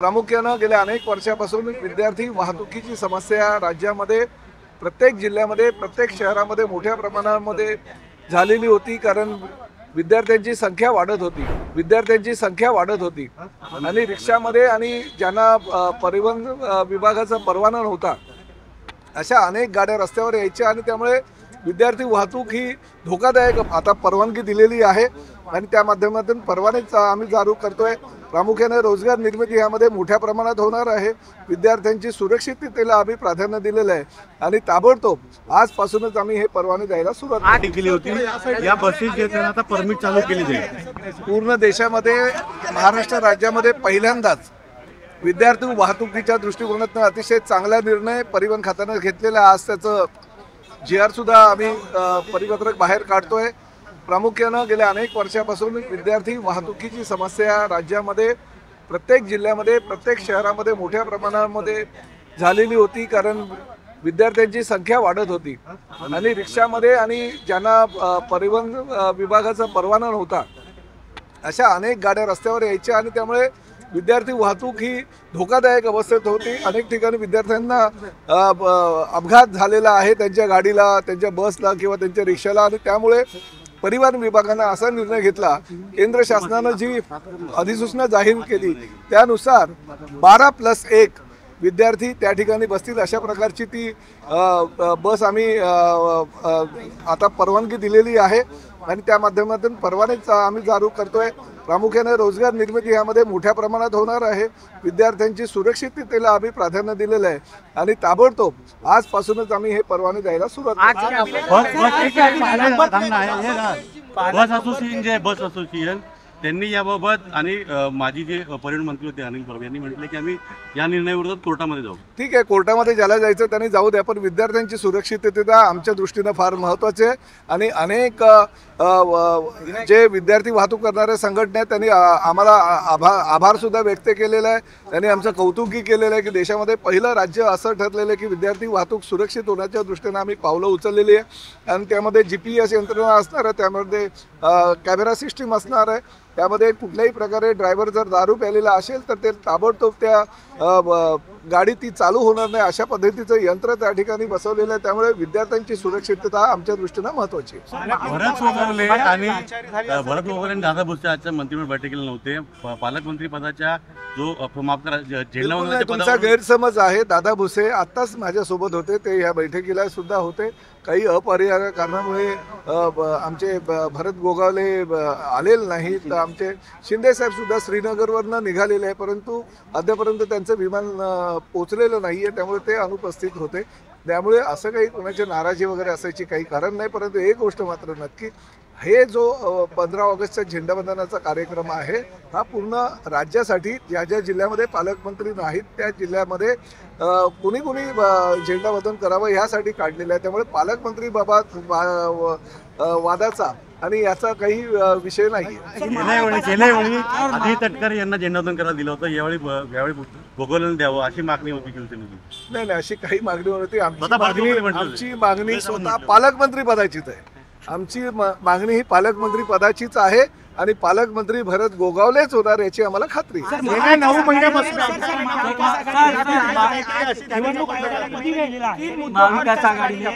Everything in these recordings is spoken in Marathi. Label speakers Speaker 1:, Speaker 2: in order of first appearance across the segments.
Speaker 1: प्रामुख्याने गेल्या अनेक वर्षापासून विद्यार्थी वाहतुकीची समस्या राज्यामध्ये प्रत्येक जिल्ह्यामध्ये प्रत्येक शहरामध्ये मोठ्या प्रमाणामध्ये झालेली होती। कारण विद्यार्थ्यांची संख्या वाढत होती आणि रिक्षामध्ये आणि ज्यांना परिवहन विभागाचा परवाना नव्हता अशा अनेक गाड्या रस्त्यावर यायच्या आणि त्यामुळे विद्यार्थी वाहतूक ही धोकादायक आता परवानगी दिलेली आहे आणि त्या माध्यमातून परवानेच आम्ही जारी करतोय। प्रामुख्याने रोजगार निर्मिती यामध्ये मोठ्या प्रमाणात होणार आहे। विद्यार्थ्यांची सुरक्षिततेला आम्ही प्राधान्य दिलेलं आहे आणि ताबडतोब आजपासूनच आम्ही हे परवाने द्यायला सुरुवात केली होती।
Speaker 2: या बसेस जे आहेत आता परमिट चालू केली जाईल।
Speaker 1: पूर्ण देशामध्ये महाराष्ट्र राज्यामध्ये पहिल्यांदाच विद्यार्थी वाहतुकीच्या दृष्टिकोनातून अतिशय चांगला निर्णय परिवहन खात्याने घेतलेला आहे। आज त्याचं GR सुद्धा आम्ही परिपत्रक बाहेर काढतोय। प्रामुख्याने गेल्या अनेक वर्षापासून विद्यार्थी वाहतुकीची समस्या राज्यामध्ये प्रत्येक जिल्ह्यामध्ये प्रत्येक शहरामध्ये मोठ्या प्रमाणामध्ये झालेली होती। कारण विद्यार्थ्यांची संख्या वाढत होती आणि रिक्षामध्ये आणि ज्यांना परिवहन विभागाचा परवाना नव्हता अशा अनेक गाड्या रस्त्यावर यायच्या आणि त्यामुळे विद्यार्थी वाहतूक ही धोकादायक अवस्थेत होती। अनेक ठिकाणी विद्यार्थ्यांना अपघात झालेला आहे त्यांच्या गाडीला, त्यांच्या बसला किंवा त्यांच्या रिक्षाला आणि त्यामुळे परिवहन विभागाने असा निर्णय घेतला, केंद्र शासनाने जी अधिसूचना जाहीर केली त्यानुसार 12+1 विद्यार्थी त्या ठिकाणी बसतील अशा प्रकारची ती बस आम्ही आता परवानगी दिलेली आहे आणि त्या माध्यमातून परवानेच आम्ही जारी करतोय। प्रामुख्याने रोजगार निर्मिती यामध्ये मोठ्या प्रमाणात होणार आहे। विद्यार्थ्यांची सुरक्षिततेला आम्ही प्राधान्य दिलेलं आहे आणि ताबडतोब आजपासूनच आम्ही हे परवाने द्यायला सुरुवात
Speaker 2: बस असोसिएशन त्यांनी याबाबत आणि माजी जे परिवहन मंत्री होते अनिल परब यांनी म्हटले की आम्ही या निर्णयाविरोधात कोर्टामध्ये जाऊ।
Speaker 1: ठीक आहे, कोर्टामध्ये ज्याला जायचं त्यांनी जाऊ द्या, पण विद्यार्थ्यांची सुरक्षितता आमच्या दृष्टीने फार महत्त्वाची आहे आणि अनेक जे विद्यार्थी वाहतूक करणारे संघटना आहेत त्यांनी आम्हाला आभार सुद्धा व्यक्त केलेला आहे। त्यांनी आमचं कौतुकही केलेलं आहे की देशामध्ये पहिलं राज्य असं ठरलेलं आहे की विद्यार्थी वाहतूक सुरक्षित होण्याच्या दृष्टीने आम्ही पावलं उचललेली आहे आणि त्यामध्ये GPS यंत्रणा असणार आहे, त्यामध्ये कॅमेरा सिस्टीम असणार आहे, त्यामध्ये कुठल्याही प्रकारे ड्रायव्हर जर दारू प्यालेला असेल तर ते ताबडतोब त्या गाडी ती चालू होणार नाही अशा पद्धतीचं यंत्र त्या ठिकाणी बसवलेलं आहे। त्यामुळे विद्यार्थ्यांची सुरक्षितता आमच्या दृष्टीने महत्त्वाची आहे।
Speaker 2: भरत गोगावले आणि दादा भुसे आजच्या मंत्रिमंडळ बैठकीला नव्हते। पालकमंत्री पदाच्या जो झेंडा
Speaker 1: तुमचा गैरसमज आहे। दादा भुसे आत्ताच माझ्यासोबत होते, ते ह्या बैठकीला सुद्धा होते। काही अपरिहार्य कारणामुळे आमचे भरत गोगावले आलेले नाहीत, तर आमचे शिंदे साहेब सुद्धा श्रीनगरवरनं निघालेले आहे, परंतु अद्यापर्यंत त्यांचं विमान पोचलेलं नाही आहे, त्यामुळे ते अनुपस्थित होते। त्यामुळे असं काही कोणाची नाराजी वगैरे असायची काही कारण नाही। परंतु एक गोष्ट मात्र नक्की, हे जो 15 ऑगस्टचा झेंडावंदनाचा कार्यक्रम आहे हा पूर्ण राज्यासाठी ज्या ज्या जिल्ह्यामध्ये पालकमंत्री नाहीत त्या जिल्ह्यामध्ये कोणी झेंडावंदन करावं यासाठी काढलेलं आहे। त्यामुळे पालकमंत्री बाबत वादाचा आणि याचा काही विषय नाही।
Speaker 2: अजय तटकरे यांना झेंडावंदन करायला दिलं होतं, यावेळी गोगावलेंना द्यावं अशी मागणी होती शिवसेनेची।
Speaker 1: नाही, अशी काही मागणी होती। आमची मागणी स्वतः पालकमंत्री पदाचीच आहे। आमची मागणी ही पालकमंत्री पदाचीच आहे आणि पालकमंत्री भरत गोगावलेच होणार याची आम्हाला खात्री आहे।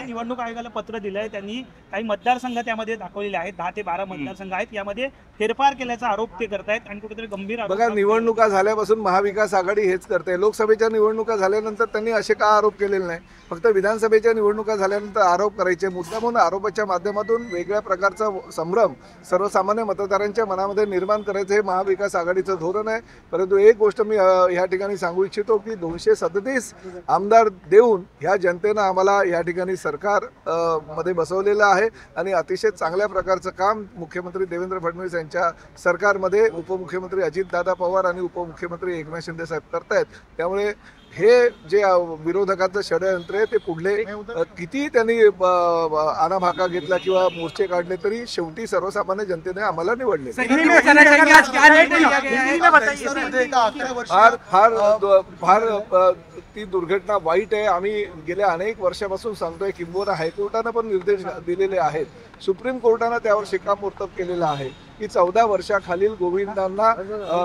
Speaker 3: निवडणूक आयोगाला पत्र दिलंय, त्यांनी काही मतदारसंघ त्यामध्ये दाखवलेले आहेत, 10 ते 12 मतदारसंघ आहेत, यामध्ये फेरफार केल्याचा आरोप ते करतायत आणि कुठेतरी गंभीर
Speaker 1: बघा, निवडणुका झाल्यापासून महाविकास आघाडी हेच करते। लोकसभेच्या निवडणुका झाल्यानंतर त्यांनी असे का आरोप केलेले नाही, फक्त विधानसभेच्या निवडणुका झाल्यानंतर आरोप करायचे। मुद्दामून आरोपाच्या माध्यमातून वेगळ्या प्रकारचा संभ्रम सर्वसामान्य मतदारांच्या मनामध्ये निर्माण करायचं हे महाविकास आघाडीचं धोरण आहे। परंतु एक गोष्ट मी या ठिकाणी सांगू इच्छितो की 237 आमदार देऊन ह्या जनतेनं आम्हाला या ठिकाणी सरकार मध्ये बसवलेलं आहे आणि अतिशय चांगल्या प्रकारचं काम मुख्यमंत्री देवेंद्र फडणवीस यांच्या सरकारमध्ये उपमुख्यमंत्री अजितदादा पवार आणि उपमुख्यमंत्री एकनाथ शिंदे साहेब करतायत। त्यामुळे हे जे विरोधकांचं षडयंत्र आहे ते पुढले किती त्यांनी आनाभाका घेतला किंवा मोर्चे काढले तरी शेवटी सर्वसामान्य जनतेने आम्हाला निवडले। फार ती दुर्घटना वाईट आहे। आम्ही गेल्या अनेक वर्षापासून सांगतोय, किंबहुना हायकोर्टाने पण निर्देश दिलेले आहेत, सुप्रीम कोर्टाने त्यावर शिक्कामोर्तब केलेला आहे की 14 वर्षाखालील गोविंदांना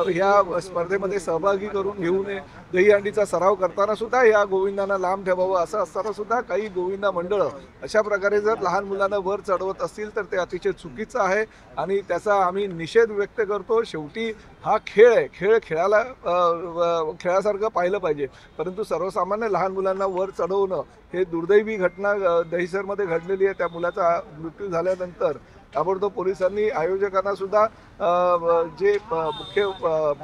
Speaker 1: ह्या स्पर्धेमध्ये सहभागी करून घेऊ नये. दहीहंडीचा सराव करताना सुद्धा या गोविंदांना लांब ठेवावं. असं असताना सुद्धा काही गोविंदा मंडळं अशा प्रकारे जर लहान मुलांना वर चढवत असतील तर ते अतिशय चुकीचं आहे आणि त्याचा आम्ही निषेध व्यक्त करतो. शेवटी हा खेळ आहे, खेळ खेळासारखं पाहिलं पाहिजे, परंतु सर्वसामान्य लहान मुलांना वर चढवणं हे दुर्दैवी घटना दहिसरमध्ये घडलेली आहे. त्या मुलाचा मृत्यू झाल्यानंतर ताबडतोब पोलिसांनी आयोजकांना सुद्धा जे मुख्य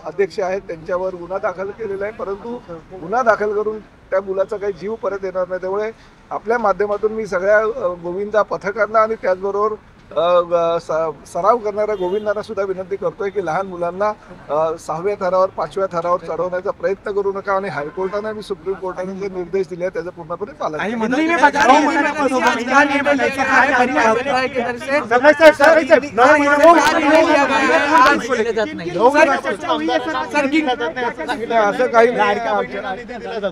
Speaker 1: अध्यक्ष आहेत त्यांच्यावर गुन्हा दाखल केलेला आहे, परंतु गुन्हा दाखल करून त्या मुलाचा काही जीव परत येणार नाही. त्यामुळे आपल्या माध्यमातून मी सगळ्या गोविंदा पथकांना आणि त्याचबरोबर सराव करणाऱ्या गोविंदांना सुद्धा विनंती करतोय की लहान मुलांना 6व्या थरावर 5व्या थरावर चढवण्याचा प्रयत्न करू नका आणि हायकोर्टाने आणि सुप्रीम कोर्टाने जे निर्देश दिले त्याचं पूर्णपणे पालन असं काही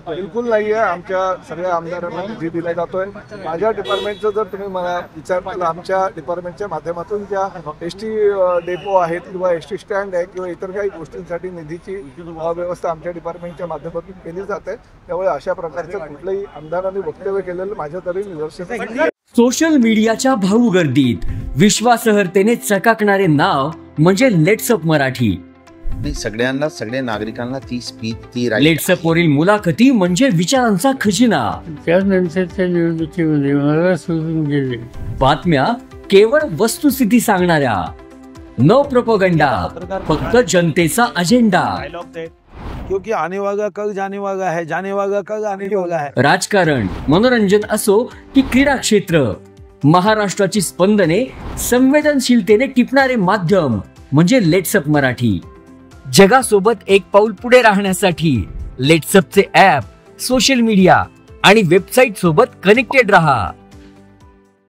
Speaker 1: बिलकुल नाहीये. आमच्या सगळ्या आमदारांना निधी दिला जातोय. माझ्या डिपार्टमेंटचं जर तुम्ही मला विचारलं, आमच्या डिपार्टमेंटच्या माध्यमातून ज्या एसटी डेपो आहेत किंवा एसटी स्टँड आहे किंवा इतर काही गोष्टींसाठी निधीची व्यवस्था आमच्या डिपार्टमेंटच्या माध्यमातून केली जाते. त्यामुळे अशा प्रकारचं कुठलंही आमदारांनी वक्तव्य केलेलं माझ्या तरी निदर्शनास.
Speaker 4: सोशल मीडियाच्या भाऊ गर्दीत विश्वासार्हतेने चकाकणारे नाव म्हणजे लेट्सअप मराठी.
Speaker 5: सगळ्यांना, सगळ्या नागरिकांना ती स्पीच, ती
Speaker 4: लेट्सअप वरील मुलाखती म्हणजे विचारांचा खजिना.
Speaker 6: त्यानंतरच्या निवडणुकीमध्ये मला सोडून गेले.
Speaker 4: बातम्या केवळ वस्तुस्थिती सांगणाऱ्या, न प्रोपगंडा, फक्त जनतेचा अजेंडा.
Speaker 7: क्योंकि आने वाला कल जाने वाला है, जाने वाला कल आने वाला है.
Speaker 4: राजकारण, मनोरंजन असो की क्रीडा क्षेत्र, महाराष्ट्राची स्पंदने संवेदनशीलतेने टिपणारे माध्यम म्हणजे लेट्सअप मराठी. जगासोबत एक पाऊल पुढे राहण्यासाठी लेट्सअपचे ॲप, सोशल मीडिया आणि वेबसाईट सोबत कनेक्टेड रहा.